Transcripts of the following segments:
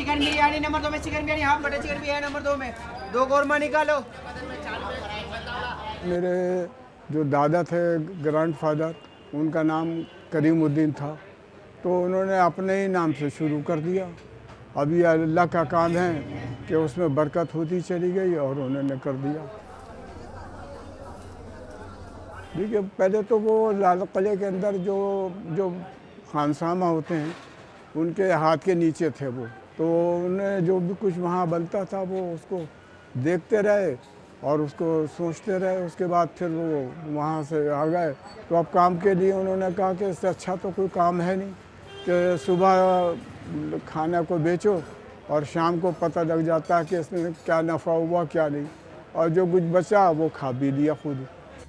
Chicken biryani number 2 में chicken biryani half butter chicken भी है नंबर 2 में 2 कौरमा निकालो। मेरे जो दादा थे ग्रैंड फादर, उनका नाम करीमुद्दीन था, तो उन्होंने अपने ही नाम से शुरू कर दिया। अब ये अल्लाह का काम है कि उसमें बरकत होती चली गई और उन्होंने कर दिया। देखिए, पहले तो वो लाल किले के अंदर जो खानसामा होते हैं, उनके हाथ के नीचे थे वो, तो उन्हें जो भी कुछ वहाँ बनता था वो उसको देखते रहे और उसको सोचते रहे। उसके बाद फिर वो वहाँ से आ गए, तो अब काम के लिए उन्होंने कहा कि इससे अच्छा तो कोई काम है नहीं कि सुबह खाना को बेचो और शाम को पता लग जाता है कि इसमें क्या नफ़ा हुआ क्या नहीं, और जो कुछ बचा वो खा भी लिया खुद।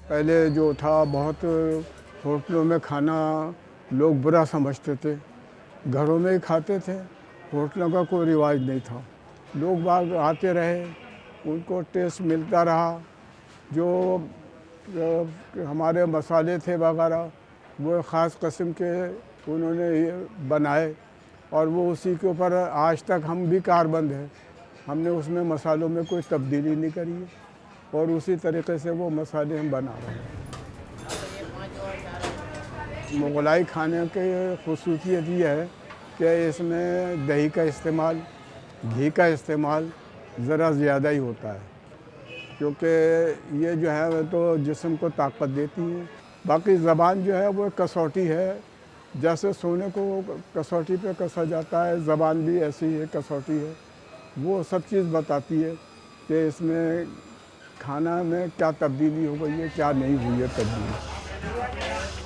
पहले जो था, बहुत होटलों में खाना लोग बुरा समझते थे, घरों में ही खाते थे, होटलों का कोई रिवाज नहीं था। लोग बाग आते रहे, उनको टेस्ट मिलता रहा। जो हमारे मसाले थे वगैरह, वो ख़ास किस्म के उन्होंने बनाए और वो उसी के ऊपर आज तक हम भी कारबंद हैं। हमने उसमें मसालों में कोई तब्दीली नहीं करी है और उसी तरीक़े से वो मसाले हम बना रहे हैं। मुग़लाई खाने की ख़ुसूसियत ये है कि इसमें दही का इस्तेमाल, घी का इस्तेमाल ज़रा ज़्यादा ही होता है, क्योंकि ये जो है तो जिस्म को ताकत देती है। बाकी ज़बान जो है वो कसौटी है, जैसे सोने को कसौटी पे कसा जाता है, ज़बान भी ऐसी ही कसौटी है। वो सब चीज़ बताती है कि इसमें खाना में क्या तब्दीली हो गई है, क्या नहीं हुई है तब्दीली।